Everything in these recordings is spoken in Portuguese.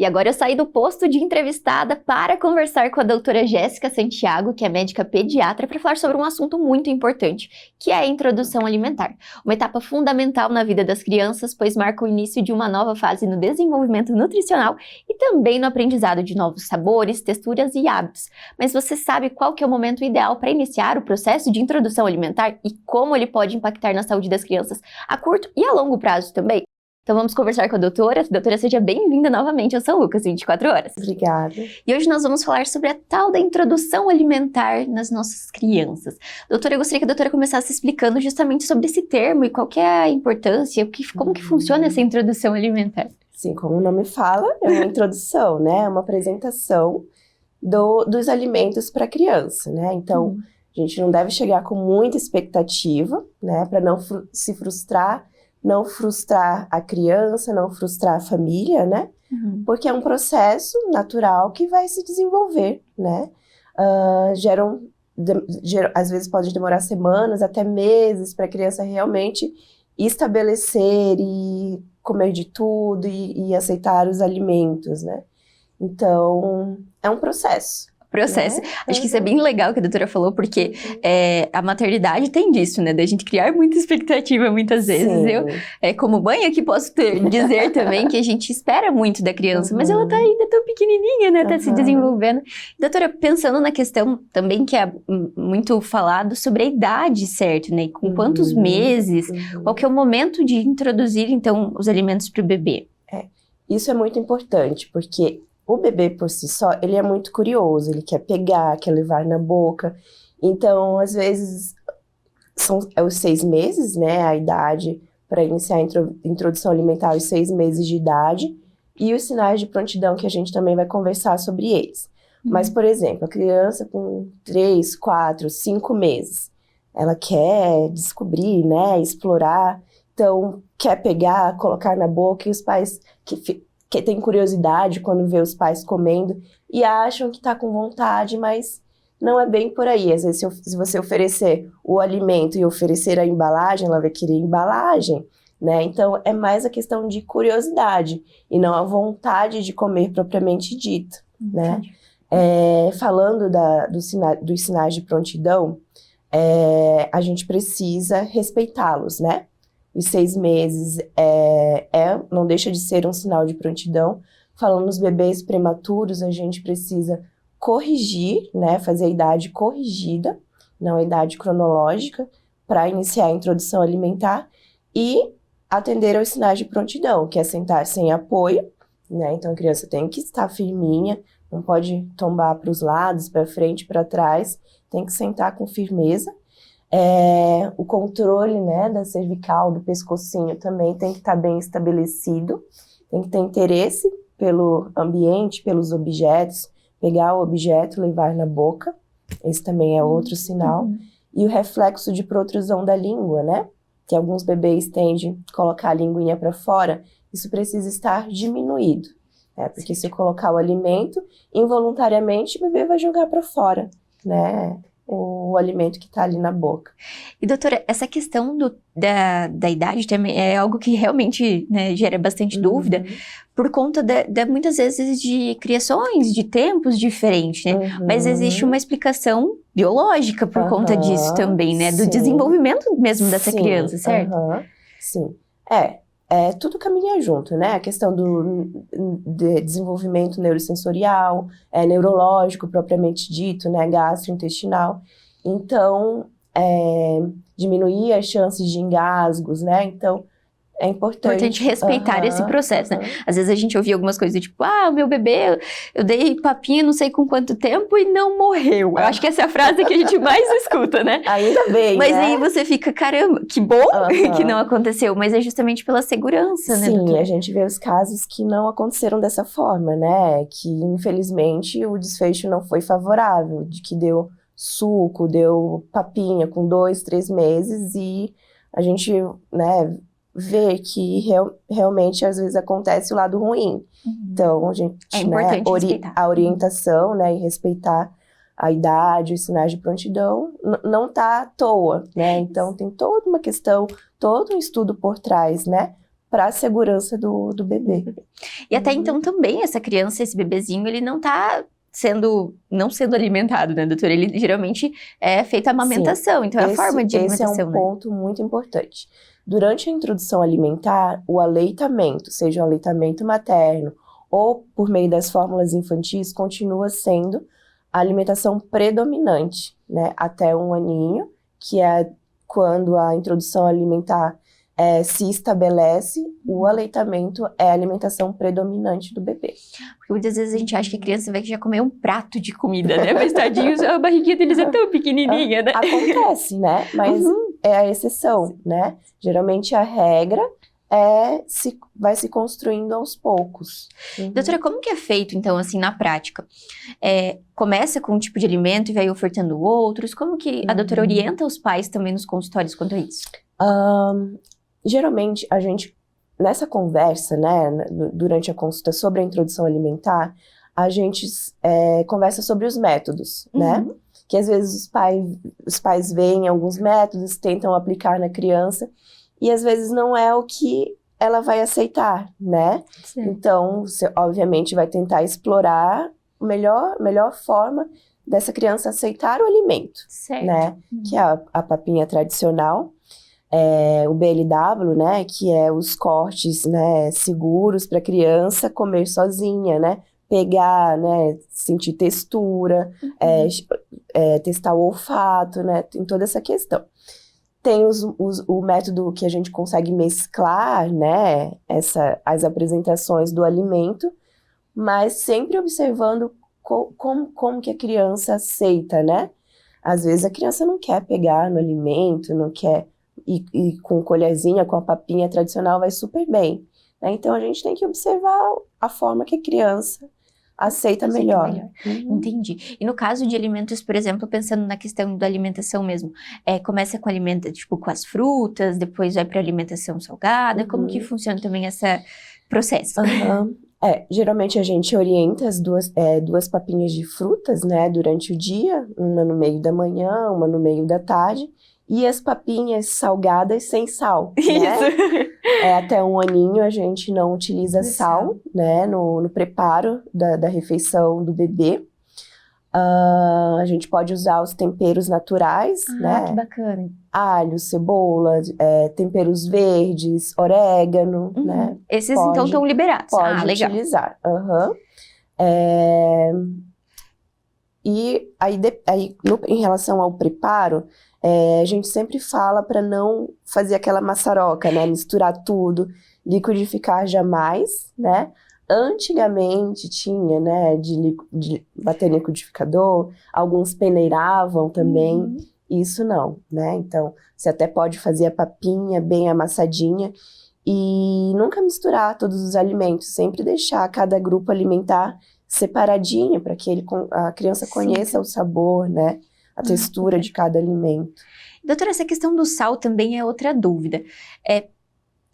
agora eu saí do posto de entrevistada para conversar com a doutora Jéssica Santiago, que é médica pediatra, para falar sobre um assunto muito importante, que é a introdução alimentar. Uma etapa fundamental na vida das crianças, pois marca o início de uma nova fase no desenvolvimento nutricional e também no aprendizado de novos sabores, texturas e hábitos. Mas você sabe qual que é o momento ideal para iniciar o processo de introdução alimentar e como ele pode impactar na saúde das crianças a curto e a longo prazo também? Então vamos conversar com a doutora. Doutora, seja bem-vinda novamente ao São Lucas 24 horas. Obrigada. E hoje nós vamos falar sobre a tal da introdução alimentar nas nossas crianças. Doutora, eu gostaria que a doutora começasse explicando justamente sobre esse termo e qual que é a importância, como que funciona essa introdução alimentar. Sim, como o nome fala, é uma introdução, né? É uma apresentação dos alimentos para a criança, né? Então, a gente não deve chegar com muita expectativa, né? Para não se frustrar, não frustrar a criança, não frustrar a família, né? Porque é um processo natural que vai se desenvolver, né? Às vezes pode demorar semanas, até meses, para a criança realmente estabelecer e comer de tudo e aceitar os alimentos, né? Então, é um processo. Né? Acho que isso é bem legal que a doutora falou, porque a maternidade tem disso, né? Da gente criar muita expectativa muitas vezes. Sim. Eu, como mãe aqui, posso dizer também que a gente espera muito da criança, mas ela tá ainda tão pequenininha, né? Tá se desenvolvendo. Doutora, pensando na questão também que é muito falado sobre a idade, certo, né? Com quantos meses, qual que é o momento de introduzir, então, os alimentos para o bebê? Isso é muito importante, porque o bebê, por si só, ele é muito curioso, ele quer pegar, quer levar na boca. Então, às vezes, é os 6 meses, né, a idade para iniciar a introdução alimentar, os 6 meses de idade, e os sinais de prontidão, que a gente também vai conversar sobre eles. Mas, por exemplo, a criança com 3, 4, 5 meses, ela quer descobrir, né, explorar, então, quer pegar, colocar na boca, e os pais que tem curiosidade quando vê os pais comendo e acham que tá com vontade, mas não é bem por aí. Às vezes, se você oferecer o alimento e oferecer a embalagem, ela vai querer embalagem, né? Então, é mais a questão de curiosidade e não a vontade de comer propriamente dito, né? Falando dos sinais de prontidão, a gente precisa respeitá-los, né? Os 6 meses não deixa de ser um sinal de prontidão. Falando nos bebês prematuros, a gente precisa corrigir, né, fazer a idade corrigida, não a idade cronológica, para iniciar a introdução alimentar e atender aos sinais de prontidão, que é sentar sem apoio, né? Então a criança tem que estar firminha, não pode tombar para os lados, para frente, para trás, tem que sentar com firmeza. O controle, né, da cervical, do pescocinho também tem que estar bem estabelecido, tem que ter interesse pelo ambiente, pelos objetos, pegar o objeto, levar na boca, esse também é outro sinal, e o reflexo de protrusão da língua, né, que alguns bebês tendem a colocar a linguinha para fora, isso precisa estar diminuído, porque se colocar o alimento, involuntariamente o bebê vai jogar para fora, né, o alimento que está ali na boca. E doutora, essa questão da idade também é algo que realmente, né, gera bastante dúvida, por conta de muitas vezes de criações, de tempos diferentes, né? Mas existe uma explicação biológica por conta disso também, né? Do desenvolvimento mesmo dessa criança, certo? Sim. Tudo caminha junto, né? A questão do desenvolvimento neurosensorial, neurológico propriamente dito, né? Gastrointestinal. Então, diminuir as chances de engasgos, né? Então, é importante respeitar esse processo, né? Às vezes a gente ouvia algumas coisas tipo, o meu bebê, eu dei papinha não sei com quanto tempo e não morreu. Eu acho que essa é a frase que a gente mais escuta, né? Ainda bem, Mas né? aí você fica, caramba, que bom que não aconteceu, mas é justamente pela segurança, né? Sim, a gente vê os casos que não aconteceram dessa forma, né? Que, infelizmente, o desfecho não foi favorável, de que deu suco, deu papinha com 2, 3 meses e a gente, né, vê que realmente às vezes acontece o lado ruim. Então, a gente, é importante respeitar a orientação, né, e respeitar a idade, os sinais de prontidão, não está à toa, né? Então, tem toda uma questão, todo um estudo por trás, né, para a segurança do bebê. E até então também essa criança, esse bebezinho, ele não tá não sendo alimentado, né, doutora? Ele geralmente é feita a amamentação, então é a forma de alimentação, esse é um ponto muito importante. Durante a introdução alimentar, o aleitamento, seja o aleitamento materno ou por meio das fórmulas infantis, continua sendo a alimentação predominante, né, até 1 aninho, que é quando a introdução alimentar se estabelece, o aleitamento é a alimentação predominante do bebê. Porque muitas vezes a gente acha que a criança vai já comer um prato de comida, né? Mas tadinhos, a barriguinha deles é tão pequenininha, né? Acontece, né? Mas é a exceção, né? Geralmente a regra vai se construindo aos poucos. Doutora, como que é feito, então, assim, na prática? Começa com um tipo de alimento e vai ofertando outros? Como que a doutora orienta os pais também nos consultórios quanto a isso? Geralmente, a gente, nessa conversa, né, durante a consulta sobre a introdução alimentar, a gente conversa sobre os métodos, né? Que às vezes os pais veem alguns métodos, tentam aplicar na criança, e às vezes não é o que ela vai aceitar, né? Sim. Então, você obviamente vai tentar explorar a melhor forma dessa criança aceitar o alimento, certo, né? Que é a papinha tradicional, o BLW, né? Que é os cortes, né, seguros para a criança comer sozinha, né? Pegar, né? Sentir textura, testar o olfato, né? Tem toda essa questão. Tem o método que a gente consegue mesclar, né, as apresentações do alimento, mas sempre observando como que a criança aceita, né? Às vezes a criança não quer pegar no alimento, não quer, e com colherzinha, com a papinha tradicional vai super bem, né? Então a gente tem que observar a forma que a criança aceita melhor. Entendi. E no caso de alimentos, por exemplo, pensando na questão da alimentação mesmo, começa com tipo com as frutas, depois vai para alimentação salgada, como que funciona também esse processo? Geralmente a gente orienta as duas papinhas de frutas, né, durante o dia, uma no meio da manhã, uma no meio da tarde, e as papinhas salgadas sem sal, né? Isso. Até 1 aninho a gente não utiliza sal, né, no preparo da refeição do bebê. A gente pode usar os temperos naturais, né? Que bacana. Alho, cebola, temperos verdes, orégano, né? Esses então estão liberados. Pode legal. utilizar. E aí em relação ao preparo, a gente sempre fala para não fazer aquela maçaroca, né? Misturar tudo, liquidificar jamais, né? Antigamente tinha, né, de bater no liquidificador, alguns peneiravam também, isso não, né? Então, você até pode fazer a papinha bem amassadinha e nunca misturar todos os alimentos, sempre deixar cada grupo alimentar separadinho para que a criança conheça o sabor, né? A textura de cada alimento. Doutora, essa questão do sal também é outra dúvida.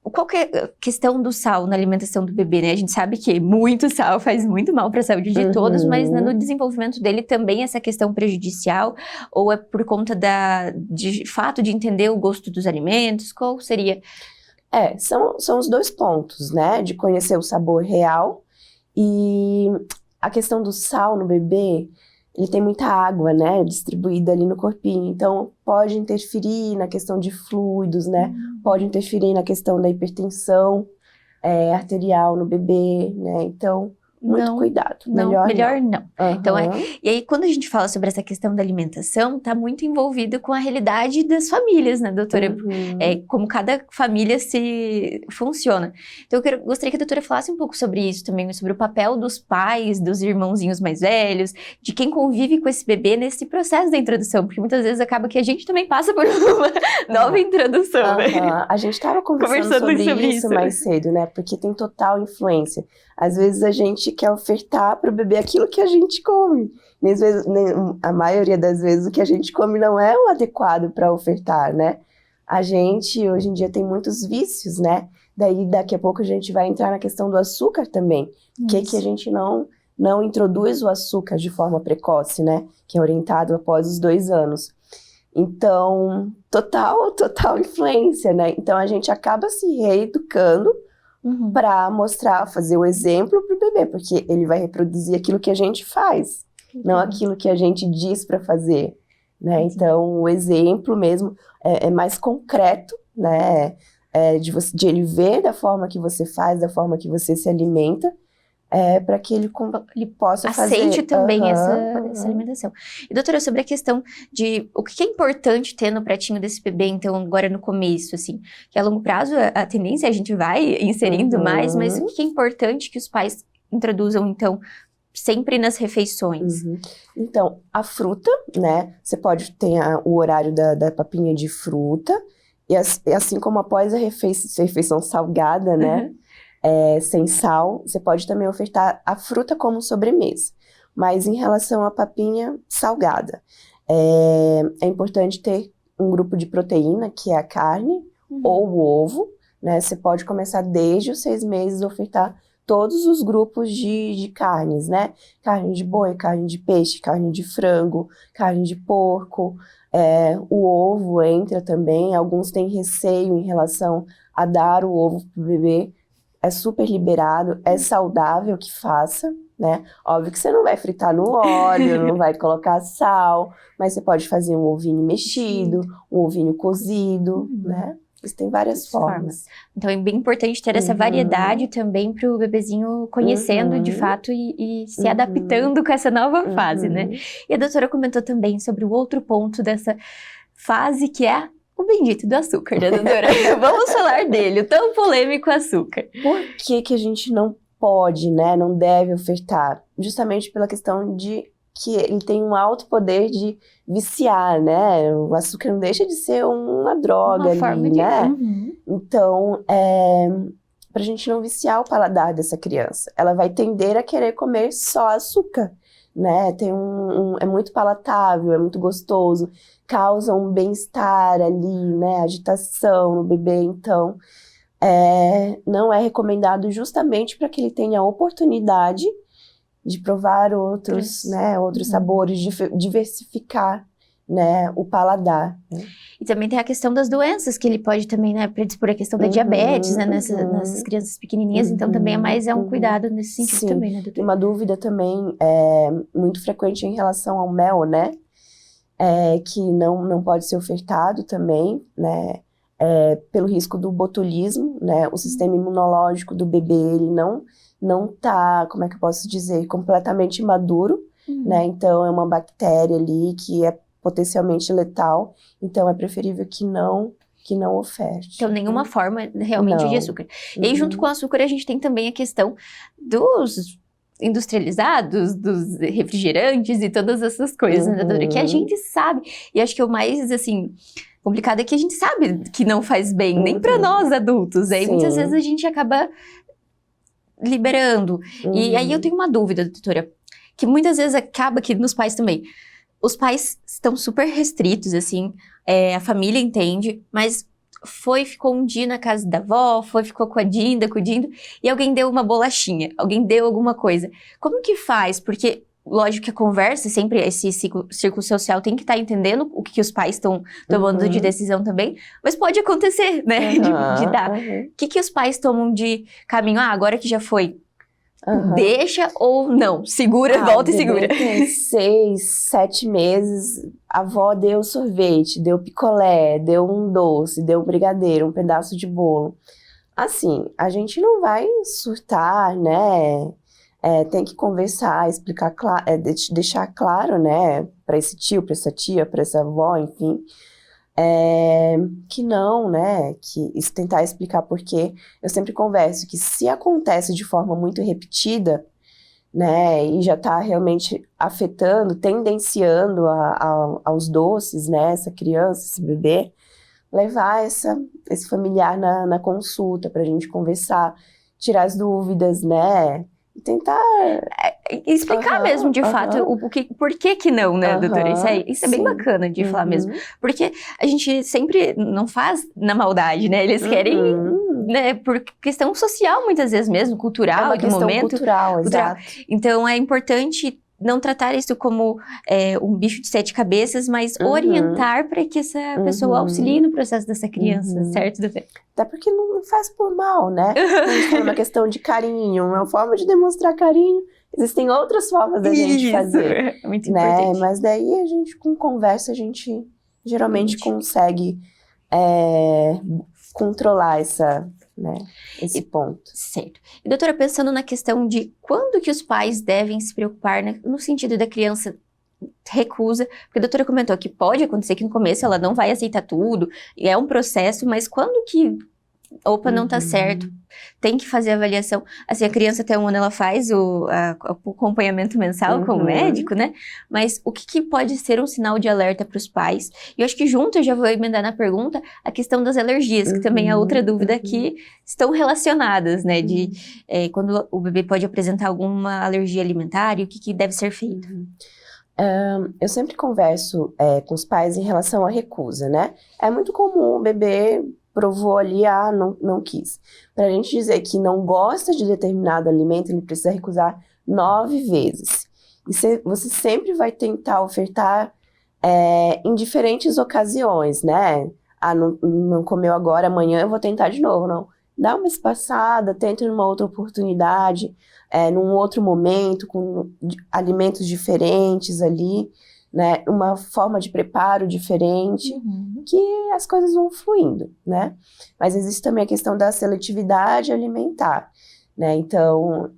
Qual que é a questão do sal na alimentação do bebê, né? A gente sabe que muito sal faz muito mal para a saúde de todos, mas no desenvolvimento dele também essa questão prejudicial? Ou é por conta de fato de entender o gosto dos alimentos? Qual seria? São os dois pontos, né? De conhecer o sabor real e a questão do sal no bebê. Ele tem muita água, né, distribuída ali no corpinho, então pode interferir na questão de fluidos, né, pode interferir na questão da hipertensão arterial no bebê, né, então muito cuidado, melhor não. Então, e aí quando a gente fala sobre essa questão da alimentação, tá muito envolvido com a realidade das famílias, né, doutora? Como cada família funciona. Então eu gostaria que a doutora falasse um pouco sobre isso também, sobre o papel dos pais, dos irmãozinhos mais velhos, de quem convive com esse bebê nesse processo da introdução, porque muitas vezes acaba que a gente também passa por uma nova introdução, né? A gente estava conversando sobre isso mais cedo, né, porque tem total influência. Às vezes a gente quer ofertar para o bebê aquilo que a gente come. Às vezes, a maioria das vezes o que a gente come não é o adequado para ofertar, né? A gente, hoje em dia, tem muitos vícios, né? Daí, daqui a pouco, a gente vai entrar na questão do açúcar também. Que a gente não introduz o açúcar de forma precoce, né? Que é orientado após os 2 anos. Então, total influência, né? Então, a gente acaba se reeducando para mostrar, fazer o exemplo pro bebê, porque ele vai reproduzir aquilo que a gente faz, não aquilo que a gente diz para fazer, né? Então, o exemplo mesmo é mais concreto, né? De ele ver da forma que você faz, da forma que você se alimenta, para que ele possa fazer. Aceite também essa alimentação. E, doutora, sobre a questão de o que é importante ter no pratinho desse bebê, então, agora no começo, assim, que a longo prazo a tendência a gente vai inserindo mais, mas o que é importante que os pais introduzam, então, sempre nas refeições? Então, a fruta, né? Você pode ter o horário da papinha de fruta, e assim como após a refeição salgada, né? Sem sal, você pode também ofertar a fruta como sobremesa. Mas em relação à papinha salgada, é importante ter um grupo de proteína, que é a carne ou o ovo, né? Você pode começar desde os 6 meses a ofertar todos os grupos de carnes, né? Carne de boi, carne de peixe, carne de frango, carne de porco. O ovo entra também. Alguns têm receio em relação a dar o ovo para o bebê. É super liberado, é saudável que faça, né? Óbvio que você não vai fritar no óleo, não vai colocar sal, mas você pode fazer um ovinho mexido, um ovinho cozido, né? Isso tem várias formas. Então é bem importante ter essa variedade também para o bebezinho conhecendo de fato e se adaptando com essa nova fase, né? E a doutora comentou também sobre o outro ponto dessa fase que é o bendito do açúcar, né, doutora? Vamos falar dele, o tão polêmico açúcar. Por que a gente não pode, né, não deve ofertar? Justamente pela questão de que ele tem um alto poder de viciar, né? O açúcar não deixa de ser uma droga ali, né? Então, pra gente não viciar o paladar dessa criança, ela vai tender a querer comer só açúcar, né? É muito palatável, é muito gostoso, causa um bem-estar ali, né? Agitação no bebê, então não é recomendado justamente para que ele tenha a oportunidade de provar outros sabores, diversificar, né, o paladar. Né? E também tem a questão das doenças, que ele pode também, né, predispor a questão da diabetes, né, nessas crianças pequenininhas, então também é um cuidado nesse sentido também, né, doutora? Uma dúvida também muito frequente em relação ao mel, né, que não pode ser ofertado também, né, pelo risco do botulismo, né, o sistema imunológico do bebê, ele não tá, como é que eu posso dizer, completamente maduro, né, então é uma bactéria ali que é potencialmente letal, então é preferível que não oferte. Então, nenhuma forma realmente de açúcar. E aí, junto com o açúcar, a gente tem também a questão dos industrializados, dos refrigerantes e todas essas coisas, né, doutora? Que a gente sabe, e acho que o mais, assim, complicado é que a gente sabe que não faz bem, nem para nós adultos, aí muitas vezes a gente acaba liberando. E aí eu tenho uma dúvida, doutora, que muitas vezes acaba aqui nos pais também. Os pais estão super restritos, assim, a família entende, mas ficou um dia na casa da avó, ficou com a Dinda, com o Dindo, e alguém deu uma bolachinha, alguém deu alguma coisa. Como que faz? Porque, lógico que a conversa, sempre esse círculo social tem que estar entendendo o que os pais estão tomando de decisão também, mas pode acontecer, né, de dar. O que os pais tomam de caminho? Agora que já foi, deixa ou não? Segura, volta e segura. Tem 6, 7 meses, a avó deu sorvete, deu picolé, deu um doce, deu um brigadeiro, um pedaço de bolo. Assim, a gente não vai surtar, né? Tem que conversar, explicar, deixar claro, né? Para esse tio, para essa tia, para essa avó, enfim. Que não, né, que isso tentar explicar porque eu sempre converso que se acontece de forma muito repetida, né, e já está realmente afetando, tendenciando aos doces, né, essa criança, esse bebê, levar esse familiar na consulta para a gente conversar, tirar as dúvidas, né, e tentar explicar mesmo, de fato, por que não, né, doutora? Isso é bem bacana de falar mesmo. Porque a gente sempre não faz na maldade, né? Eles querem, né, por questão social, muitas vezes mesmo, cultural, é uma questão momento. Cultural, exato. Então, é importante não tratar isso como um bicho de 7 cabeças, mas orientar para que essa pessoa auxilie no processo dessa criança, certo, doutora? Até porque não faz por mal, né? A gente fala uma questão de carinho, uma forma de demonstrar carinho. Existem outras formas da gente fazer. É muito né? importante. Mas daí a gente, com conversa, a gente geralmente consegue controlar esse ponto. Certo. E doutora, pensando na questão de quando que os pais devem se preocupar, né, no sentido da criança recusa, porque a doutora comentou que pode acontecer que no começo ela não vai aceitar tudo, e é um processo, mas quando que, não tá certo, tem que fazer a avaliação, assim, a criança até 1 ano ela faz o acompanhamento mensal com o médico, né, mas o que pode ser um sinal de alerta para os pais? E eu acho que junto eu já vou emendar na pergunta a questão das alergias, que também é outra dúvida que estão relacionadas, né, de quando o bebê pode apresentar alguma alergia alimentar e o que deve ser feito. Eu sempre converso com os pais em relação à recusa, né? É muito comum o bebê provou ali, não quis. Para a gente dizer que não gosta de determinado alimento, ele precisa recusar 9 vezes. E você sempre vai tentar ofertar em diferentes ocasiões, né? Não comeu agora, amanhã eu vou tentar de novo, não. Dá uma espaçada, tenta numa outra oportunidade, num outro momento, com alimentos diferentes ali, né? Uma forma de preparo diferente, que as coisas vão fluindo, né? Mas existe também a questão da seletividade alimentar, né? Então,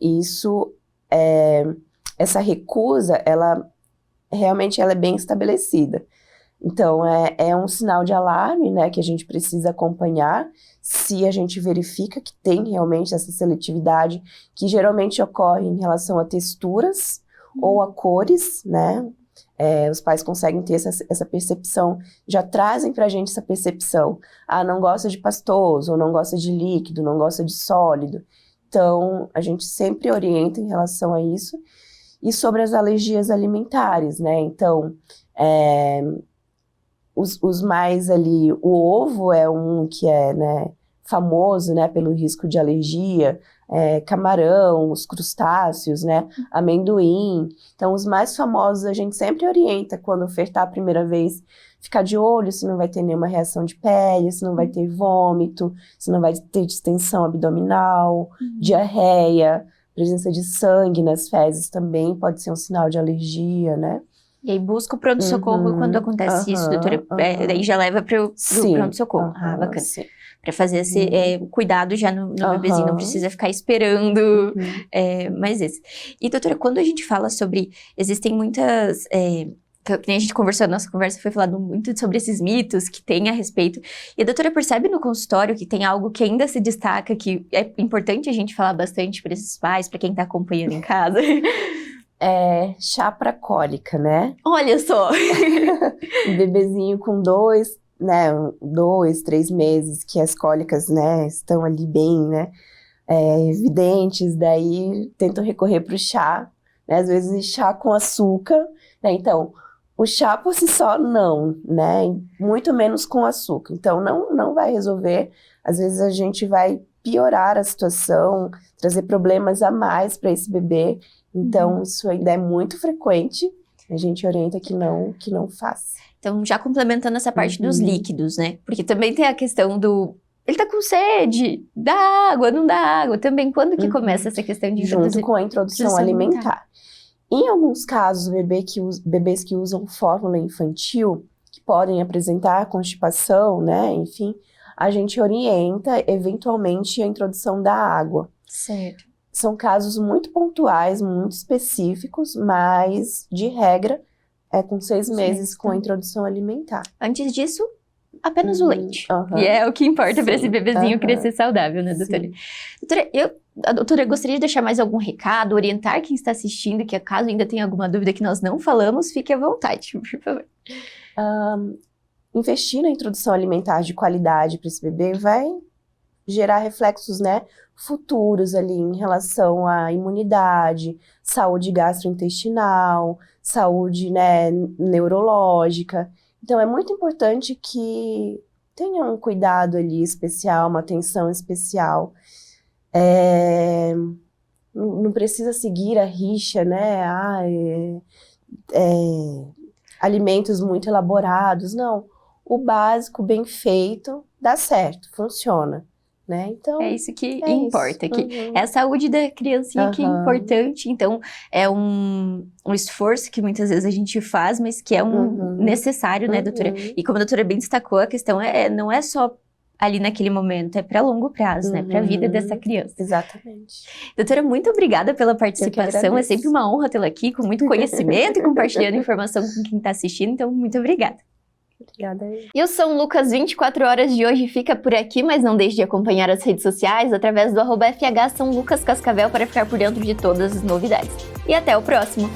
essa recusa, ela realmente é bem estabelecida. Então, é um sinal de alarme, né, que a gente precisa acompanhar se a gente verifica que tem realmente essa seletividade, que geralmente ocorre em relação a texturas ou a cores, né? Os pais conseguem ter essa percepção, já trazem pra gente essa percepção. Não gosta de pastoso, ou não gosta de líquido, não gosta de sólido. Então, a gente sempre orienta em relação a isso. E sobre as alergias alimentares, né? Então, os mais ali, o ovo é um que né, famoso, né, pelo risco de alergia, camarão, os crustáceos, né, amendoim. Então, os mais famosos a gente sempre orienta quando ofertar a primeira vez, ficar de olho se não vai ter nenhuma reação de pele, se não vai ter vômito, se não vai ter distensão abdominal, diarreia, presença de sangue nas fezes também pode ser um sinal de alergia, né? E aí busca o pronto-socorro quando acontece isso, doutora. Daí já leva para o pronto-socorro. Bacana. Sim. Para fazer esse cuidado já no bebezinho, não precisa ficar esperando mais esse. E doutora, quando a gente fala sobre, existem muitas... que nem a gente conversou, a nossa conversa foi falando muito sobre esses mitos que tem a respeito. E a doutora percebe no consultório que tem algo que ainda se destaca, que é importante a gente falar bastante para esses pais, para quem tá acompanhando em casa. Chá para cólica, né? Olha só! Um bebezinho com 2, 3 meses, que as cólicas, né, estão ali bem, né, evidentes, daí tentam recorrer para o chá, né, às vezes chá com açúcar, né, então, o chá por si só não, né, muito menos com açúcar, então não vai resolver, às vezes a gente vai piorar a situação, trazer problemas a mais para esse bebê. Então, isso ainda é muito frequente, a gente orienta que não faça. Então, já complementando essa parte dos líquidos, né? Porque também tem a questão do... Ele tá com sede, dá água, não dá água. Também, quando que começa essa questão de introduzir? Junto com a introdução alimentar. Em alguns casos, bebês que usam fórmula infantil, que podem apresentar constipação, né? Enfim, a gente orienta, eventualmente, a introdução da água. Certo. São casos muito pontuais, muito específicos, mas, de regra, com 6 meses com a introdução alimentar. Antes disso, apenas o leite. E é o que importa para esse bebezinho crescer saudável, né, doutora? Doutora, a doutora gostaria de deixar mais algum recado, orientar quem está assistindo, que caso ainda tenha alguma dúvida que nós não falamos, fique à vontade, por favor. Investir na introdução alimentar de qualidade para esse bebê vai gerar reflexos, né, futuros ali em relação à imunidade, saúde gastrointestinal, saúde, né, neurológica. Então, é muito importante que tenha um cuidado ali especial, uma atenção especial. não precisa seguir a rixa, né? Alimentos muito elaborados, não. O básico, bem feito, dá certo, funciona, né? Então, É isso que importa, isso. que é a saúde da criancinha que é importante, então é um esforço que muitas vezes a gente faz, mas que é necessário, né, doutora? E como a doutora bem destacou, a questão não é só ali naquele momento, é para longo prazo, né, para a vida dessa criança. Exatamente. Doutora, muito obrigada pela participação, é sempre uma honra tê-la aqui, com muito conhecimento e compartilhando informação com quem está assistindo, então muito obrigada. Obrigada. E o São Lucas 24 horas de hoje fica por aqui, mas não deixe de acompanhar as redes sociais através do @FH São Lucas Cascavel para ficar por dentro de todas as novidades. E até o próximo!